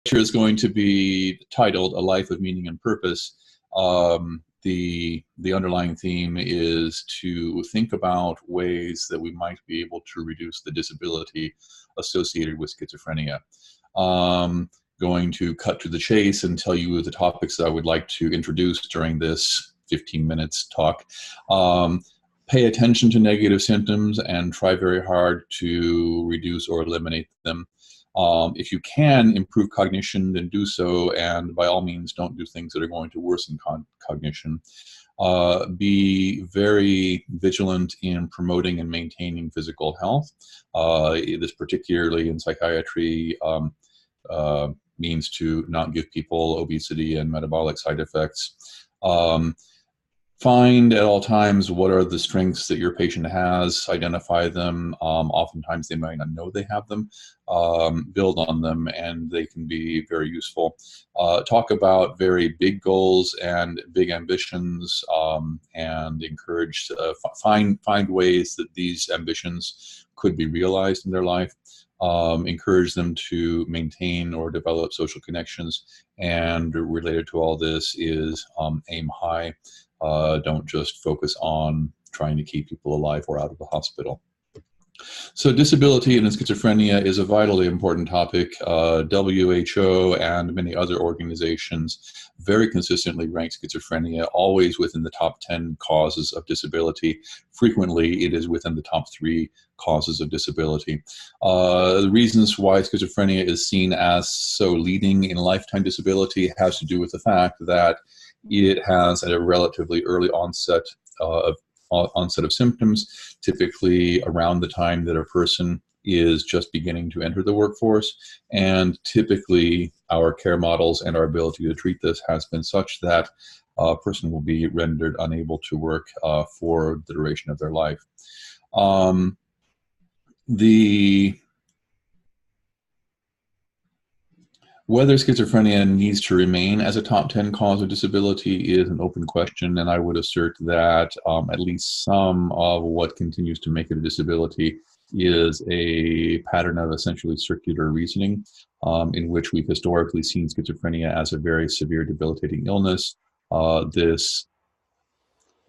lecture is going to be titled A Life of Meaning and Purpose. The underlying theme is to think about ways that we might be able to reduce the disability associated with schizophrenia. Going to cut to the chase and tell you the topics that I would like to introduce during this 15 minutes talk. Pay attention to negative symptoms and try very hard to reduce or eliminate them. If you can improve cognition, then do so, and by all means don't do things that are going to worsen cognition. Be very vigilant in promoting and maintaining physical health. This particularly in psychiatry means to not give people obesity and metabolic side effects. Find at all times what are the strengths that your patient has, identify them. Oftentimes they might not know they have them. Build on them, and they can be very useful. Talk about very big goals and big ambitions, and encourage, find ways that these ambitions could be realized in their life. Encourage them to maintain or develop social connections, and related to all this is aim high. Don't just focus on trying to keep people alive or out of the hospital. So disability and schizophrenia is a vitally important topic. WHO and many other organizations very consistently rank schizophrenia always within the top 10 causes of disability. Frequently, it is within the top 3 causes of disability. The reasons why schizophrenia is seen as so leading in lifetime disability has to do with the fact that it has a relatively early onset of symptoms, typically around the time that a person is just beginning to enter the workforce. And typically our care models and our ability to treat this has been such that a person will be rendered unable to work for the duration of their life. Whether schizophrenia needs to remain as a top 10 cause of disability is an open question, and I would assert that at least some of what continues to make it a disability is a pattern of essentially circular reasoning, in which we've historically seen schizophrenia as a very severe debilitating illness. This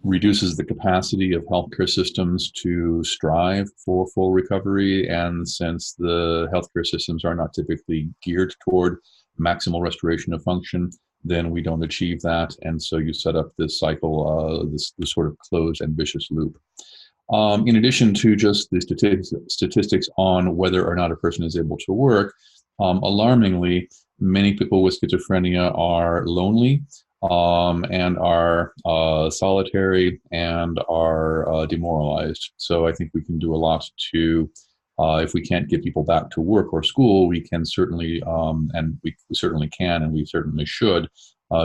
reduces the capacity of healthcare systems to strive for full recovery, and since the healthcare systems are not typically geared toward maximal restoration of function, then we don't achieve that, and so you set up this cycle, this sort of closed and vicious loop. In addition to just the statistics on whether or not a person is able to work, alarmingly, many people with schizophrenia are lonely, and are solitary and are demoralized. So I think we can do a lot to, if we can't get people back to work or school, we can certainly, and we certainly can and we certainly should,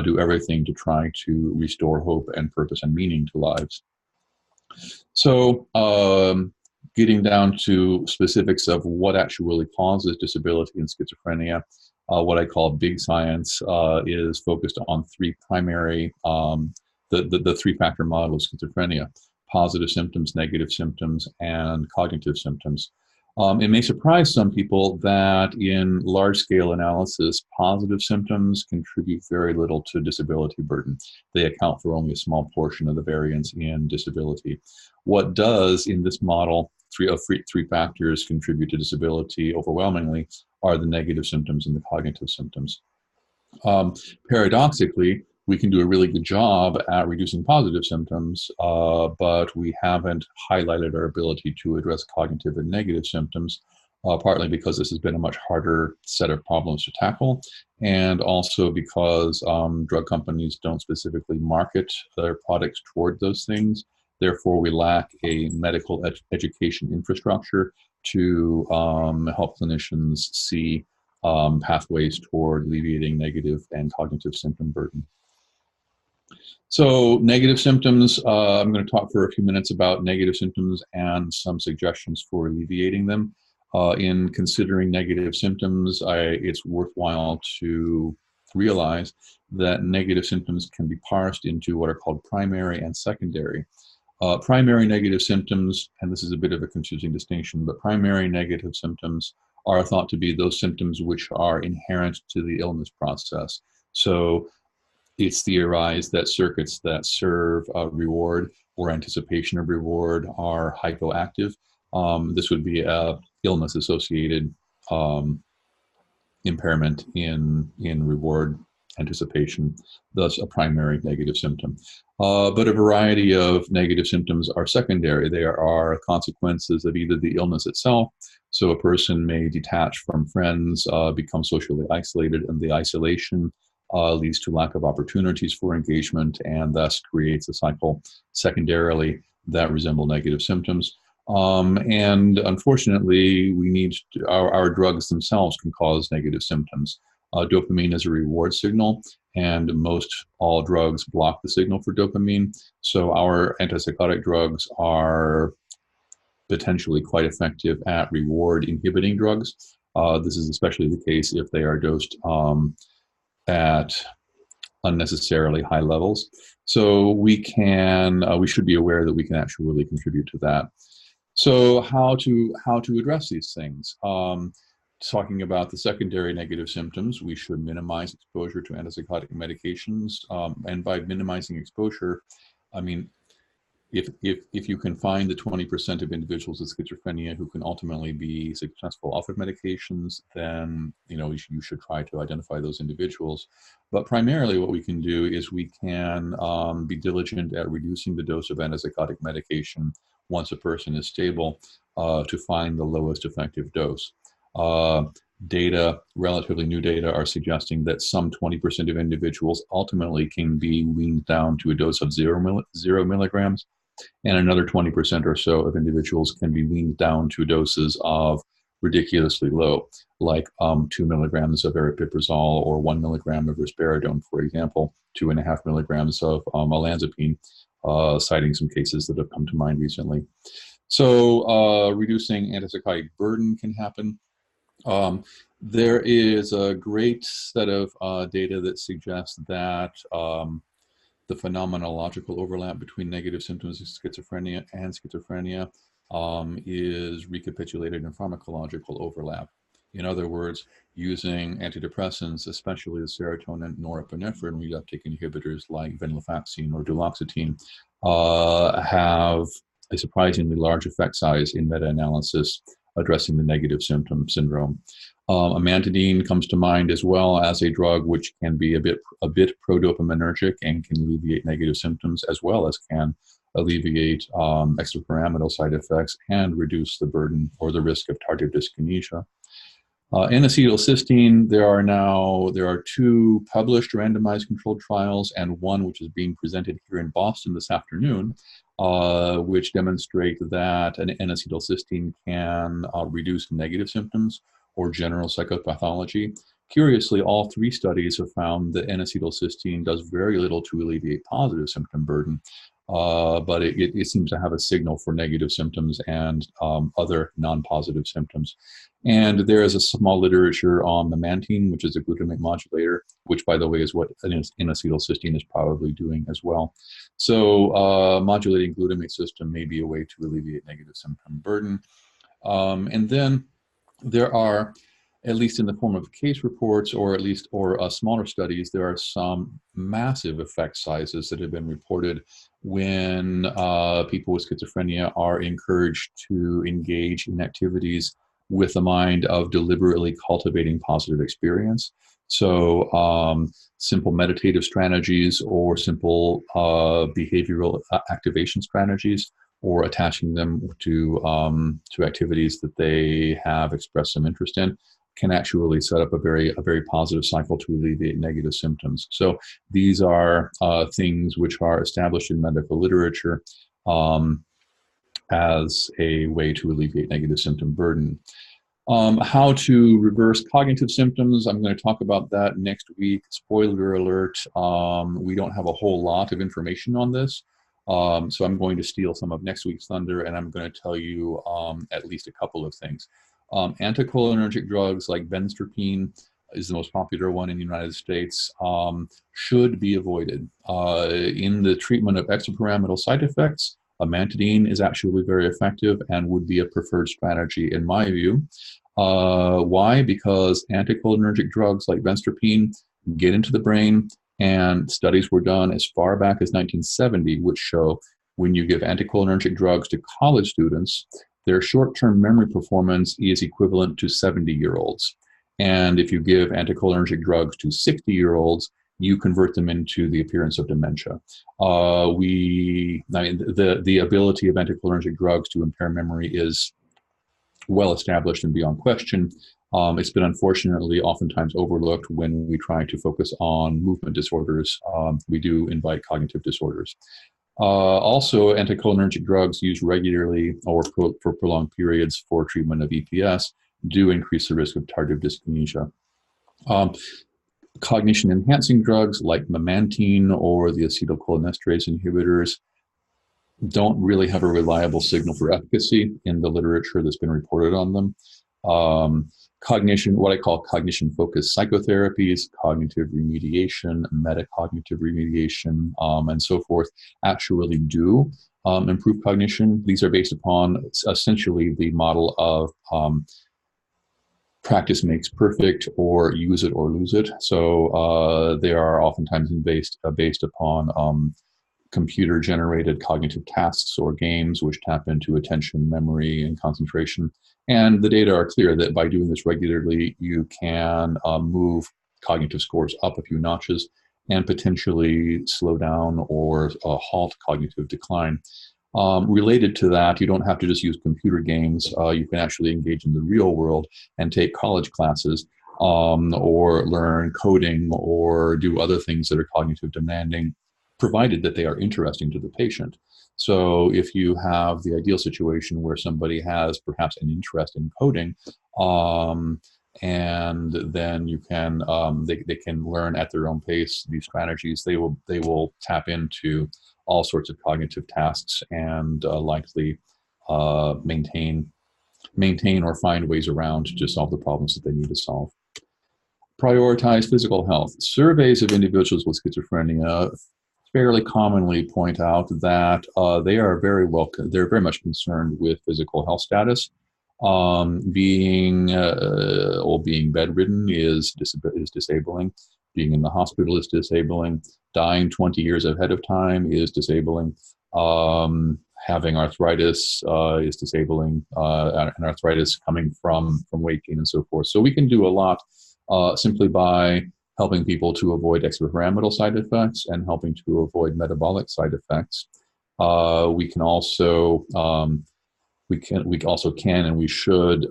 do everything to try to restore hope and purpose and meaning to lives. So getting down to specifics of what actually causes disability in schizophrenia, what I call big science is focused on 3 primary, the 3-factor model of schizophrenia: positive symptoms, negative symptoms, and cognitive symptoms. It may surprise some people that in large-scale analysis, positive symptoms contribute very little to disability burden. They account for only a small portion of the variance in disability. What does, in this model, 3 factors contribute to disability overwhelmingly are the negative symptoms and the cognitive symptoms. Paradoxically, we can do a really good job at reducing positive symptoms, but we haven't highlighted our ability to address cognitive and negative symptoms, partly because this has been a much harder set of problems to tackle, and also because drug companies don't specifically market their products toward those things. Therefore, we lack a medical education infrastructure to help clinicians see pathways toward alleviating negative and cognitive symptom burden. So negative symptoms, I'm going to talk for a few minutes about negative symptoms and some suggestions for alleviating them. In considering negative symptoms, it's worthwhile to realize that negative symptoms can be parsed into what are called primary and secondary. Primary negative symptoms, and this is a bit of a confusing distinction, but primary negative symptoms are thought to be those symptoms which are inherent to the illness process. So it's theorized that circuits that serve reward or anticipation of reward are hypoactive. This would be a illness-associated impairment in reward anticipation, thus a primary negative symptom. But a variety of negative symptoms are secondary. There are consequences of either the illness itself. So a person may detach from friends, become socially isolated, and the isolation leads to lack of opportunities for engagement, and thus creates a cycle secondarily that resemble negative symptoms. And unfortunately, we need our drugs themselves can cause negative symptoms. Dopamine is a reward signal, and most all drugs block the signal for dopamine. So our antipsychotic drugs are potentially quite effective at reward inhibiting drugs. This is especially the case if they are dosed at unnecessarily high levels. So we should be aware that we can actually contribute to that. So how to address these things? Talking about the secondary negative symptoms, we should minimize exposure to antipsychotic medications. And by minimizing exposure, I mean, if you can find the 20% of individuals with schizophrenia who can ultimately be successful off of medications, then you should try to identify those individuals. But primarily what we can do is we can be diligent at reducing the dose of antipsychotic medication once a person is stable to find the lowest effective dose. Relatively new data are suggesting that some 20% of individuals ultimately can be weaned down to a dose of 0 milligrams, and another 20% or so of individuals can be weaned down to doses of ridiculously low, like 2 milligrams of aripiprazole or 1 milligram of risperidone, for example, 2.5 milligrams of olanzapine, citing some cases that have come to mind recently. So reducing antipsychotic burden can happen. There is a great set of data that suggests that the phenomenological overlap between negative symptoms of schizophrenia and schizophrenia is recapitulated in pharmacological overlap. In other words, using antidepressants, especially the serotonin norepinephrine reuptake inhibitors like venlafaxine or duloxetine, have a surprisingly large effect size in meta-analysis addressing the negative symptom syndrome. Amantadine comes to mind as well as a drug which can be a bit pro-dopaminergic and can alleviate negative symptoms, as well as can alleviate extrapyramidal side effects and reduce the burden or the risk of tardive dyskinesia. N-acetylcysteine, there are 2 published randomized controlled trials and one which is being presented here in Boston this afternoon, which demonstrate that an N-acetylcysteine can reduce negative symptoms or general psychopathology. Curiously, all 3 studies have found that N-acetylcysteine does very little to alleviate positive symptom burden, but it seems to have a signal for negative symptoms and other non-positive symptoms. And there is a small literature on memantine, which is a glutamate modulator, which, by the way, is what N-acetylcysteine is probably doing as well. So modulating glutamate system may be a way to alleviate negative symptom burden. And then there are, at least in the form of case reports or smaller studies, there are some massive effect sizes that have been reported when people with schizophrenia are encouraged to engage in activities with the mind of deliberately cultivating positive experience. So simple meditative strategies or simple behavioral activation strategies, or attaching them to activities that they have expressed some interest in, can actually set up a very positive cycle to alleviate negative symptoms. So these are things which are established in medical literature as a way to alleviate negative symptom burden. How to reverse cognitive symptoms, I'm going to talk about that next week. Spoiler alert, we don't have a whole lot of information on this. So I'm going to steal some of next week's thunder, and I'm going to tell you at least a couple of things. Anticholinergic drugs like benztropine is the most popular one in the United States, should be avoided. In the treatment of extrapyramidal side effects, amantadine is actually very effective and would be a preferred strategy in my view. Why? Because anticholinergic drugs like venstropine get into the brain, and studies were done as far back as 1970, which show when you give anticholinergic drugs to college students, their short-term memory performance is equivalent to 70-year-olds. And if you give anticholinergic drugs to 60-year-olds, you convert them into the appearance of dementia. I mean, the ability of anticholinergic drugs to impair memory is well established and beyond question. It's been unfortunately oftentimes overlooked when we try to focus on movement disorders. We do invite cognitive disorders. Also, anticholinergic drugs used regularly or for prolonged periods for treatment of EPS do increase the risk of tardive dyskinesia. Cognition enhancing drugs like memantine or the acetylcholinesterase inhibitors don't really have a reliable signal for efficacy in the literature that's been reported on them. Cognition, what I call cognition-focused psychotherapies, cognitive remediation, metacognitive remediation, and so forth, actually do improve cognition. These are based upon essentially the model of practice makes perfect, or use it or lose it. So they are oftentimes based upon computer-generated cognitive tasks or games which tap into attention, memory, and concentration. And the data are clear that by doing this regularly, you can move cognitive scores up a few notches and potentially slow down or halt cognitive decline. Related to that, you don't have to just use computer games. You can actually engage in the real world and take college classes or learn coding or do other things that are cognitive demanding, provided that they are interesting to the patient. So if you have the ideal situation where somebody has perhaps an interest in coding, and then you can they can learn at their own pace these strategies, they will tap into all sorts of cognitive tasks and likely maintain or find ways around to solve the problems that they need to solve. Prioritize physical health. Surveys of individuals with schizophrenia fairly commonly point out that they're very much concerned with physical health status. Being bedridden is disabling. Being in the hospital is disabling. Dying 20 years ahead of time is disabling. Having arthritis is disabling, and arthritis coming from weight gain and so forth. So we can do a lot simply by helping people to avoid extrapyramidal side effects and helping to avoid metabolic side effects. We can also and we should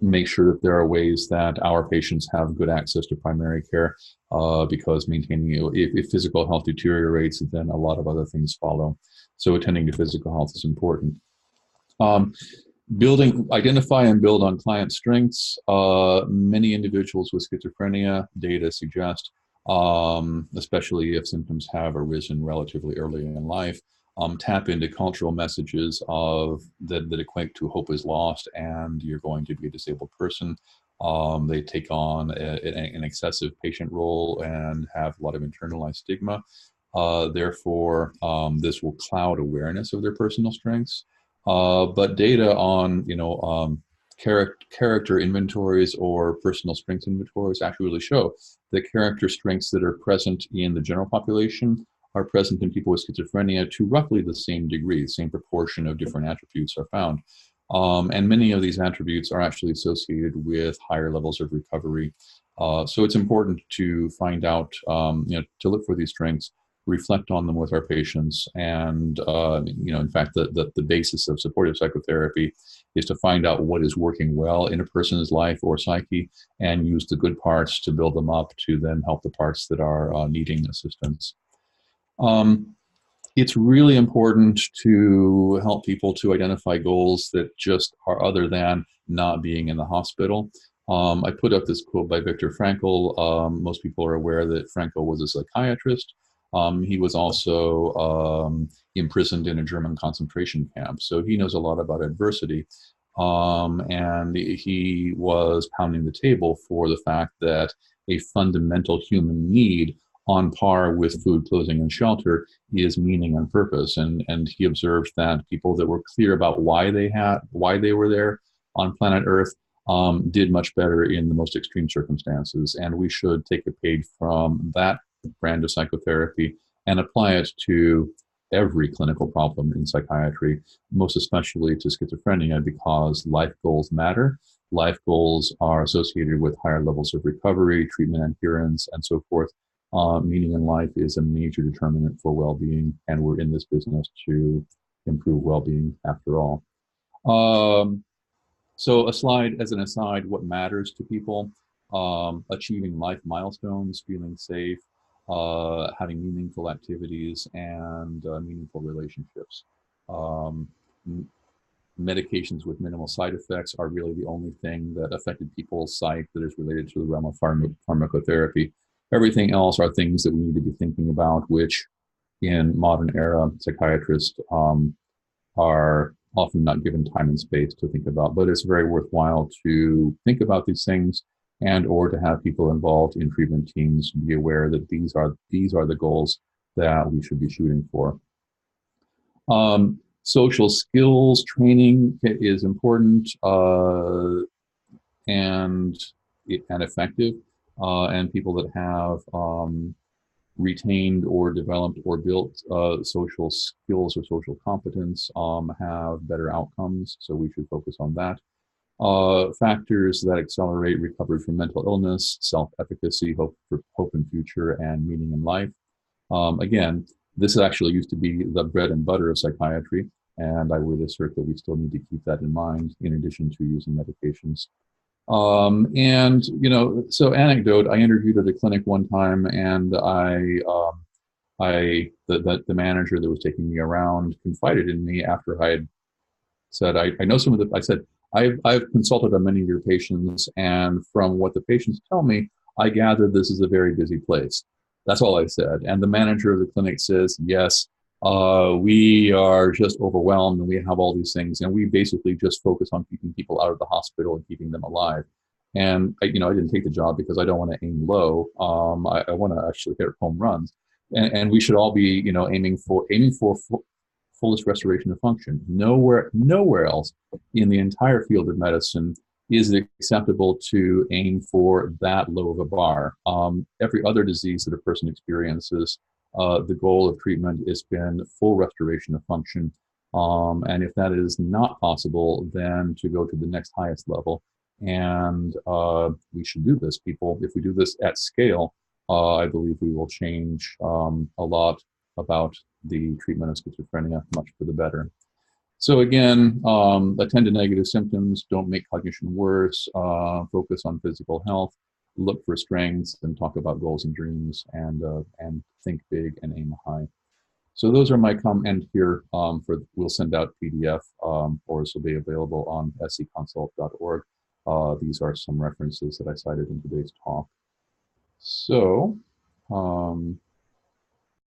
make sure that there are ways that our patients have good access to primary care, because if physical health deteriorates, then a lot of other things follow. So attending to physical health is important. Identify and build on client strengths. Many individuals with schizophrenia, data suggest, especially if symptoms have arisen relatively early in life, tap into cultural messages that equate to hope is lost and you're going to be a disabled person. They take on an excessive patient role and have a lot of internalized stigma. Therefore, this will cloud awareness of their personal strengths. But data on character inventories or personal strengths inventories actually really show that character strengths that are present in the general population are present in people with schizophrenia to roughly the same degree. The same proportion of different attributes are found. And many of these attributes are actually associated with higher levels of recovery. So it's important to find out, to look for these strengths, reflect on them with our patients. And, in fact, the basis of supportive psychotherapy is to find out what is working well in a person's life or psyche and use the good parts to build them up to then help the parts that are needing assistance. It's really important to help people to identify goals that just are other than not being in the hospital. I put up this quote by Viktor Frankl. Most people are aware that Frankl was a psychiatrist. He was also imprisoned in a German concentration camp, so he knows a lot about adversity. And he was pounding the table for the fact that a fundamental human need on par with food, clothing, and shelter is meaning and purpose. And he observed that people that were clear about why they were there on planet Earth did much better in the most extreme circumstances. And we should take a page from that brand of psychotherapy and apply it to every clinical problem in psychiatry, most especially to schizophrenia, because life goals matter. Life goals are associated with higher levels of recovery, treatment adherence, and so forth. Meaning in life is a major determinant for well-being, and we're in this business to improve well-being after all. So a slide as an aside, what matters to people, achieving life milestones, feeling safe, having meaningful activities, and meaningful relationships. Medications with minimal side effects are really the only thing that affected people's psyche that is related to the realm of pharmacotherapy. Everything else are things that we need to be thinking about, which in modern era psychiatrists are often not given time and space to think about. But it's very worthwhile to think about these things, and or to have people involved in treatment teams be aware that these are the goals that we should be shooting for. Social skills training is important and effective, and people that have retained or developed or built social skills or social competence have better outcomes. So we should focus on that. Factors that accelerate recovery from mental illness, self-efficacy, hope in future, and meaning in life. Again, this actually used to be the bread and butter of psychiatry, and I would assert that we still need to keep that in mind in addition to using medications. And, you know, so anecdote, I interviewed at a clinic one time, and the manager that was taking me around confided in me after I had said, I know some of the, I said, I've consulted on many of your patients, and from what the patients tell me, I gather this is a very busy place. That's all I said. And the manager of the clinic says, yes, we are just overwhelmed, and we have all these things, and we basically just focus on keeping people out of the hospital and keeping them alive. And I didn't take the job because I don't want to aim low. I want to actually hit home runs, and we should all be, aiming for fullest restoration of function. Nowhere else in the entire field of medicine is it acceptable to aim for that low of a bar. Every other disease that a person experiences, the goal of treatment has been full restoration of function. And if that is not possible, then to go to the next highest level. And we should do this, people. If we do this at scale, I believe we will change a lot about the treatment of schizophrenia, much for the better. So again, attend to negative symptoms, don't make cognition worse, focus on physical health, look for strengths, and talk about goals and dreams, and think big and aim high. So those are my comments here. We'll send out PDF, or this will be available on sconsult.org. These are some references that I cited in today's talk. So